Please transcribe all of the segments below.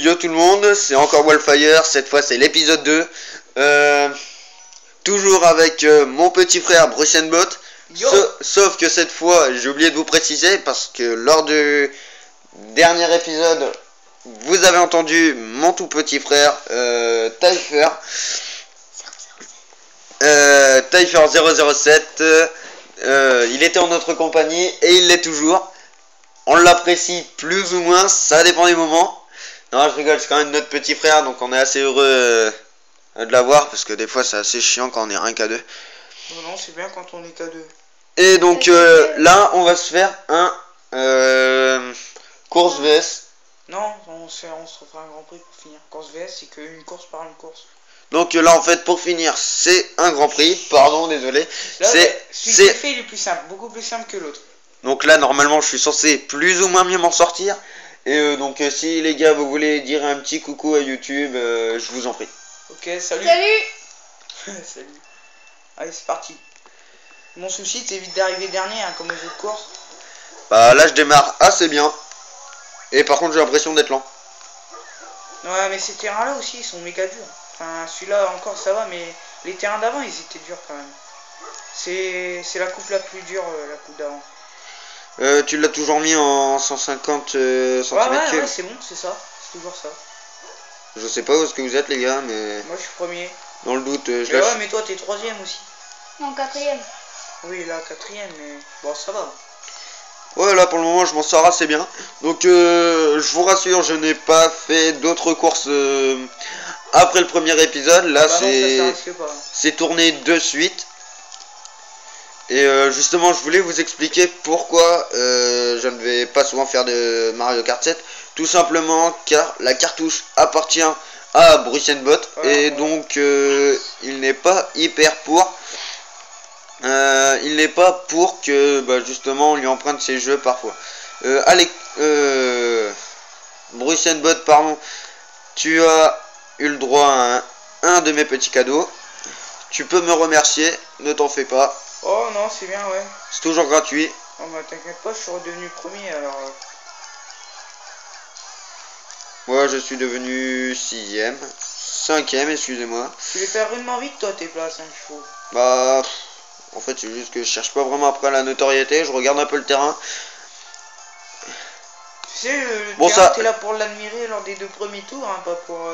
Yo tout le monde, c'est encore Wildfire, cette fois c'est l'épisode 2. Toujours avec mon petit frère Brucenbot. Sauf que cette fois, j'ai oublié de vous préciser, parce que lors du dernier épisode, vous avez entendu mon tout petit frère Typher. Typher 007. Il était en notre compagnie et il l'est toujours. On l'apprécie plus ou moins, ça dépend des moments. Non, je rigole, c'est quand même notre petit frère, donc on est assez heureux de l'avoir, parce que des fois c'est assez chiant quand on est rien qu'à deux. Non, c'est bien quand on est qu'à deux. Et donc là, on va se faire un course VS. Non, on se fera un grand prix pour finir. Course VS, c'est qu'une course par une course. Donc là, en fait, pour finir, c'est un grand prix. Pardon, désolé. Celui que j'ai fait, il est plus simple, beaucoup plus simple que l'autre. Donc là, normalement, je suis censé plus ou moins bien m'en sortir. Et donc, si les gars, vous voulez dire un petit coucou à YouTube, je vous en prie. Ok, salut. Salut. Salut. Allez, c'est parti. Mon souci, c'est vite d'arriver dernier, hein, comme aux autres courses. Bah là, je démarre assez bien. Et par contre, j'ai l'impression d'être lent. Ouais, mais ces terrains-là aussi, ils sont méga durs. Enfin, celui-là encore, ça va, mais les terrains d'avant, ils étaient durs quand même. C'est la coupe la plus dure, la coupe d'avant. Tu l'as toujours mis en 150 cm3. Ouais, c'est bon, c'est ça. C'est toujours ça. Je sais pas où est-ce que vous êtes, les gars, mais... Moi, je suis premier. Dans le doute, je mais lâche. ouais, mais toi, t'es troisième aussi. Non, quatrième. Oui, là, quatrième, mais... Bon, ça va. Ouais, là, pour le moment, je m'en sors assez bien. Donc, je vous rassure, je n'ai pas fait d'autres courses après le premier épisode. Là, c'est tourné de suite. Et justement, je voulais vous expliquer pourquoi je ne vais pas souvent faire de Mario Kart 7. Tout simplement car la cartouche appartient à Brucenbot. Et donc, il n'est pas hyper pour. Il n'est pas pour que justement on lui emprunte ses jeux parfois. Allez, Brucenbot, pardon, tu as eu le droit à un de mes petits cadeaux. Tu peux me remercier, ne t'en fais pas. Oh non, c'est bien, ouais. C'est toujours gratuit. Oh bah t'inquiète pas, je suis redevenu premier alors. Moi je suis devenu 6ème, 5ème, excusez-moi. Tu les fais rudement vite toi tes places, hein, il faut. Bah, en fait c'est juste que je cherche pas vraiment après la notoriété, je regarde un peu le terrain. Tu sais, le terrain, t'es là pour l'admirer lors des 2 premiers tours, hein, pas pour...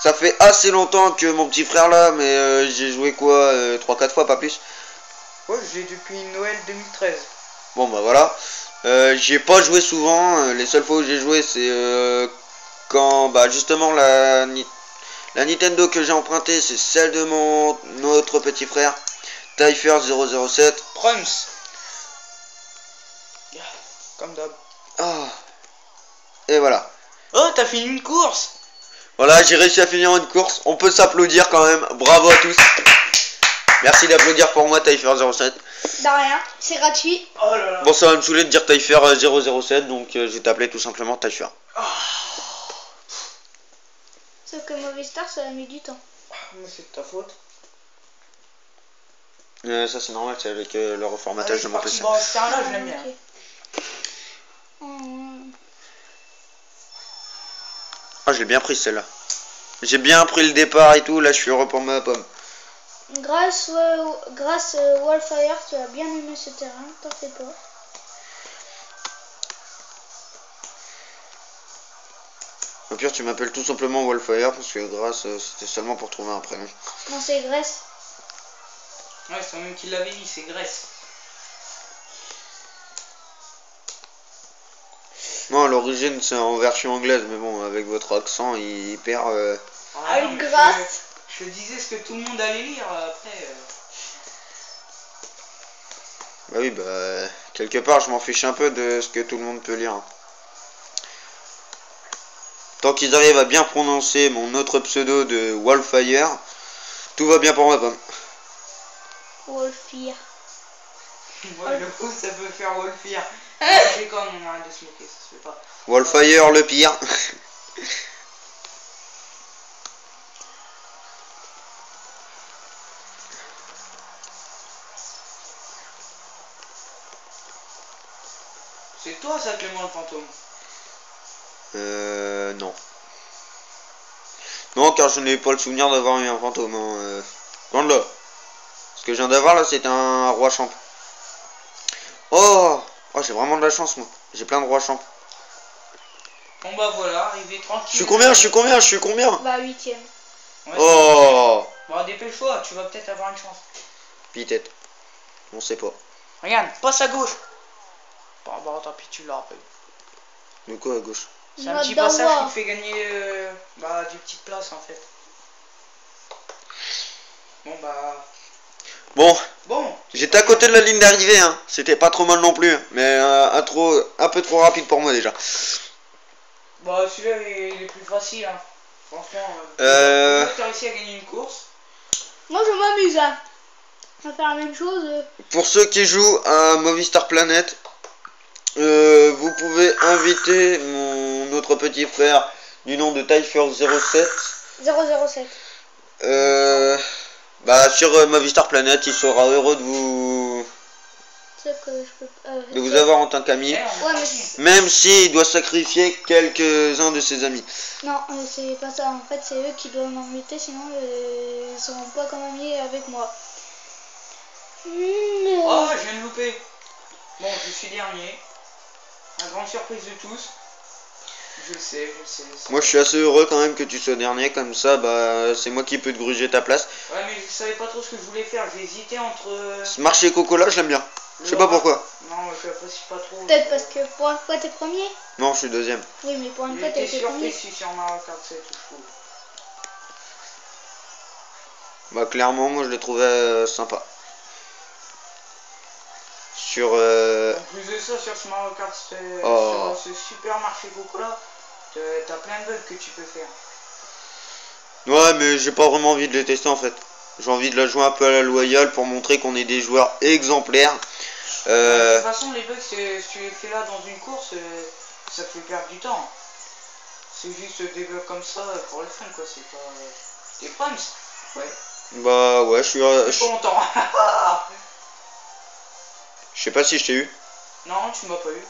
Ça fait assez longtemps que mon petit frère là, mais j'ai joué quoi, 3-4 fois, pas plus. Ouais, j'ai depuis Noël 2013. Bon bah voilà, j'y ai pas joué souvent, les seules fois où j'ai joué c'est quand justement la Nintendo que j'ai empruntée, c'est celle de mon autre petit frère, Typher 007. Prums. Comme d'hab. Oh. Et voilà. Oh, t'as fini une course. Voilà, j'ai réussi à finir une course, on peut s'applaudir quand même, bravo à tous. Merci d'applaudir pour moi, Typher 07. De rien, c'est gratuit. Oh là là. Bon, ça va me saouler de dire Typher 007, donc je vais t'appeler tout simplement Typher. Oh. Sauf que Movistar, ça a mis du temps. Mais c'est de ta faute. Ça c'est normal, c'est avec le reformatage de mon PC. Bon, c'est un là, je l'aime bien. Ah, j'ai bien pris celle-là. J'ai bien pris le départ et tout, là je suis heureux pour ma pomme. Grâce Wildfire, tu as bien aimé ce terrain, t'en fais pas. Au pire, tu m'appelles tout simplement Wildfire parce que grâce, c'était seulement pour trouver un prénom. Non, c'est Grèce. Ouais, c'est même qui l'avait dit, c'est Grèce. Non, à l'origine c'est en version anglaise, mais bon, avec votre accent, il perd. Avec Grâce. Je disais ce que tout le monde allait lire après. Bah oui, quelque part, je m'en fiche un peu de ce que tout le monde peut lire. Tant qu'ils arrivent à bien prononcer mon autre pseudo de Wildfire, tout va bien pour ma pomme. Wildfire. Ouais, le coup, ça peut faire Wildfire. C'est quand on arrête de se moquer, ça se fait pas. Wildfire, le pire. C'est toi ça, Clément le fantôme? Non. Non, car je n'ai pas le souvenir d'avoir eu un fantôme. Hein. Loin de là. Ce que je viens d'avoir là, c'est un roi champ. Oh, j'ai vraiment de la chance, moi. J'ai plein de rois champ. Bon bah voilà, arrivé tranquille. Je suis combien? Bah 8ème. Ouais, oh. Bon, dépêche-toi, tu vas peut-être avoir une chance. Peut-être. On sait pas. Regarde, passe à gauche. Bon, bah tant pis, tu l'as rappelé. De quoi à gauche? C'est un petit passage qui te fait gagner des petites places en fait. Bon bah... Bon. J'étais à côté de la ligne d'arrivée, hein. C'était pas trop mal non plus, mais un peu trop rapide pour moi déjà. Bah celui-là il est plus facile, hein. Franchement. T'as réussi à gagner une course. Moi je m'amuse, hein. On va faire la même chose. Pour ceux qui jouent à Movistar Planet, vous pouvez inviter mon autre petit frère du nom de Typher07. 007. Bah sur Movistar Planet, il sera heureux de vous avoir en tant qu'ami, Ouais, même s'il doit sacrifier quelques-uns de ses amis. Non, c'est pas ça. En fait, c'est eux qui doivent m'inviter, sinon ils seront pas comme amis avec moi. Oh, je viens de louper. Bon, je suis dernier. La grande surprise de tous. Je le sais. Moi je suis assez heureux quand même que tu sois dernier, comme ça bah c'est moi qui peux te gruger ta place. Ouais, mais je savais pas trop ce que je voulais faire, j'ai hésité entre... Ce marché coco là, je l'aime bien. Je sais pas pourquoi. Non, je l'apprécie pas trop. Peut-être parce que pour une fois t'es premier. Non, je suis deuxième. Oui, mais pour une fois t'es premier. Je suis sur Mario Kart 7, je trouve. Bah clairement, moi je l'ai trouvé sympa. Sur En plus de ça, sur ce Mario Kart, sur ce super marché coco là, t'as plein de bugs que tu peux faire. Ouais, mais j'ai pas vraiment envie de les tester en fait. J'ai envie de la jouer un peu à la loyale pour montrer qu'on est des joueurs exemplaires. De toute façon, les bugs, si tu les fais là dans une course, ça te fait perdre du temps. C'est juste des bugs comme ça pour le fun, quoi. C'est pas des proms. Ouais. Bah ouais, je suis pas content. Je sais pas si je t'ai eu. Non, tu m'as pas eu.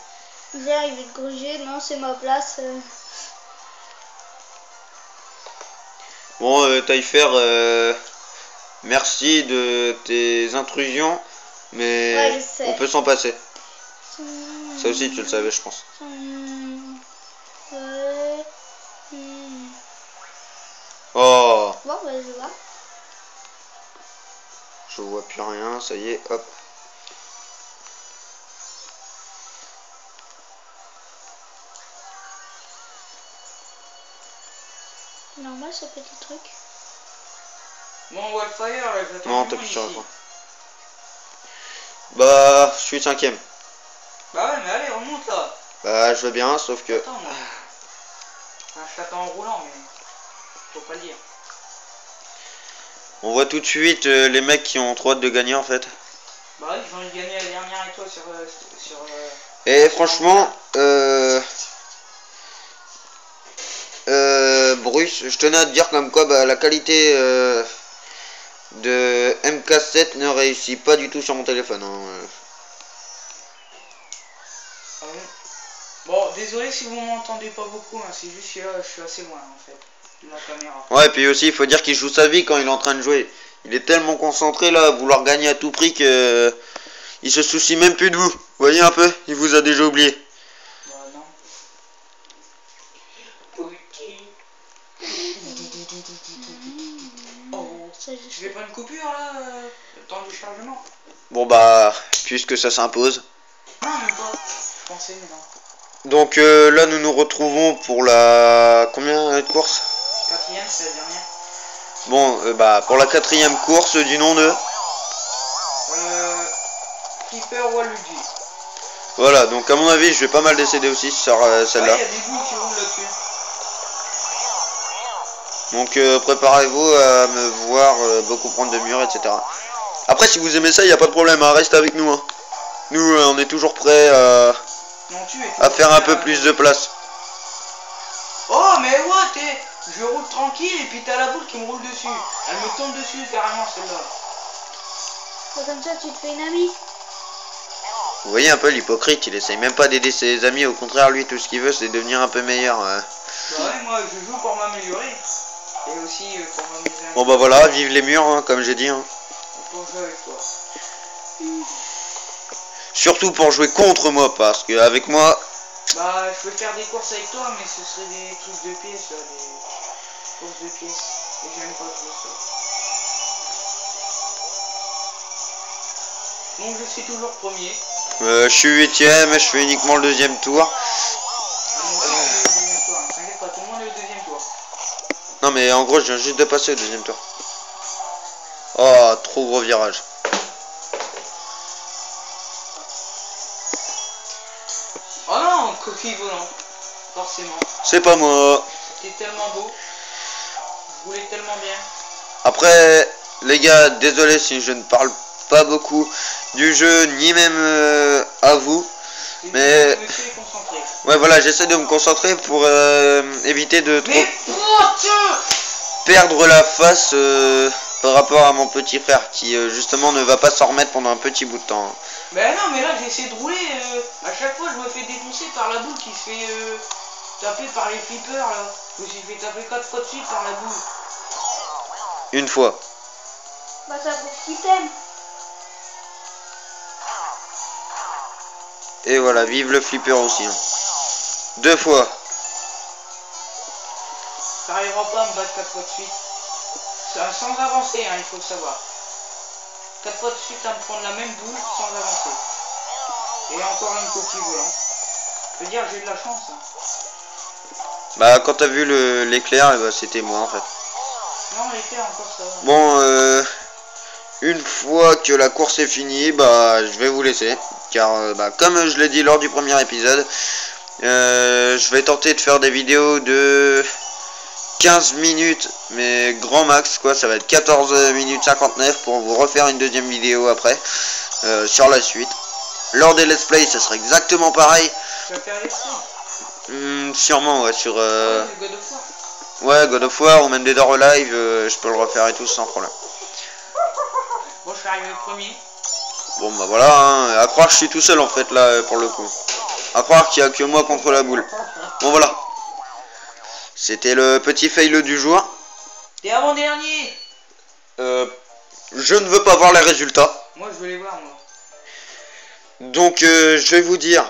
J'ai arrivé de gruger, non, c'est ma place. Bon, Typher, merci de tes intrusions, mais Ouais, je sais. on peut s'en passer. Ça aussi, tu le savais, je pense. Oh, Bon, bah, je vois. je vois plus rien, ça y est, hop. Normal ce petit truc. Bon, Wildfire, là, j'attends. Non, t'appuies sur la fin. Bah, je suis 5ème. Bah ouais, mais allez, remonte là. Bah, je veux bien, sauf que... Attends, moi. Enfin, je t'attends en roulant, mais... Faut pas le dire. On voit tout de suite les mecs qui ont trop hâte de gagner en fait. Bah oui, j'ai envie de gagner la dernière avec toi sur et franchement, Bruce, je tenais à te dire comme quoi bah, la qualité de MK7 ne réussit pas du tout sur mon téléphone. Hein. Ah bon. Bon, désolé si vous m'entendez pas beaucoup, hein, c'est juste que là, je suis assez loin en fait de la caméra. Ouais, et puis aussi, il faut dire qu'il joue sa vie quand il est en train de jouer. Il est tellement concentré là à vouloir gagner à tout prix que il se soucie même plus de vous. Vous voyez un peu, il vous a déjà oublié. Bah non. Oh, tu fais pas une coupure là, le temps du chargement? Bon bah, puisque ça s'impose. Non, même pas. Je pensais, mais non. Donc là, nous nous retrouvons pour la... Combien de courses? 4ème, c'est la dernière. Bon, bah pour la 4ème course du nom de... Flipper Waluigi. Voilà, donc à mon avis, je vais pas mal décéder aussi sur celle-là. Il y a des boules qui roulent là-dessus. Donc préparez-vous à me voir beaucoup prendre de murs, etc. Après, si vous aimez ça, il n'y a pas de problème, hein, reste avec nous. Hein. Nous, on est toujours prêts à faire un peu plus de place. Oh, mais what, je roule tranquille et puis t'as la boule qui me roule dessus. Elle me tombe dessus carrément celle-là. Comme ça, tu te fais une amie. Vous voyez un peu l'hypocrite, il essaye même pas d'aider ses amis, au contraire, lui, tout ce qu'il veut, c'est devenir un peu meilleur. Bah ouais, moi, je joue pour m'améliorer. Et aussi pour m'amuser. Bon bah voilà, vive les murs, hein, comme j'ai dit. Hein. Pour jouer avec toi. Surtout pour jouer contre moi, parce que avec moi... Bah, je peux faire des courses avec toi, mais ce serait des trucs de pièces, là, des courses de pièces. Et j'aime pas trop ça. Donc je suis toujours premier. je suis 8ème et je fais uniquement le deuxième tour. T'inquiète pas, tout le monde est au deuxième tour. Non mais en gros je viens juste de passer au deuxième tour. Oh, trop gros virage. Oh non, coquille volante. Forcément. C'est pas moi. C'était tellement beau. Je voulais tellement bien. Après, les gars, désolé si je ne parle pas beaucoup du jeu, ni même à vous. Mais... Ouais, voilà, j'essaie de me concentrer pour éviter de trop perdre la face par rapport à mon petit frère qui justement ne va pas s'en remettre pendant un petit bout de temps. Ben non, mais là j'ai essayé de rouler, à chaque fois je me fais défoncer par la boule qui se fait taper par les flippers là. Je me suis fait taper 4 fois de suite par la boule. Une fois. Bah ça pour qui t'aime. Et voilà, vive le flipper aussi. Hein. 2 fois. T'arriveras pas à me battre 4 fois de suite. Sans avancer, hein, il faut le savoir. 4 fois de suite à me prendre la même boule sans avancer. Et encore une coquille volante. Je veux dire, j'ai de la chance. Hein. Bah quand t'as vu l'éclair, bah, c'était moi en fait. Non, l'éclair encore ça va. Bon, une fois que la course est finie, bah je vais vous laisser. Car bah, comme je l'ai dit lors du premier épisode, je vais tenter de faire des vidéos de 15 minutes, mais grand max quoi, ça va être 14 minutes 59 pour vous refaire une deuxième vidéo après, sur la suite. Lors des let's play, ça sera exactement pareil. Tu vas faire les points sûrement, ouais, sur... God of War. Ouais, God of War ou même Dead or Alive, je peux le refaire et tout sans problème. Bon, je suis arrivé premier. Bon bah voilà, hein, à croire que je suis tout seul en fait là pour le coup. À croire qu'il n'y a que moi contre la boule. Bon voilà. C'était le petit fail du jour. T'es avant-dernier. Je ne veux pas voir les résultats. Moi je veux les voir moi. Donc je vais vous dire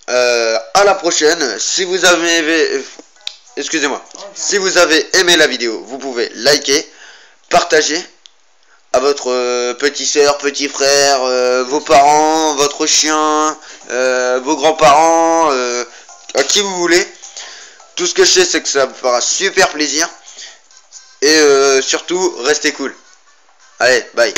à la prochaine. Si vous avez... Excusez-moi. Si vous avez aimé la vidéo, vous pouvez liker, partager à votre petit soeur, petit frère, vos parents, votre chien, vos grands-parents, à qui vous voulez. Tout ce que je sais, c'est que ça me fera super plaisir. Et surtout, restez cool. Allez, bye.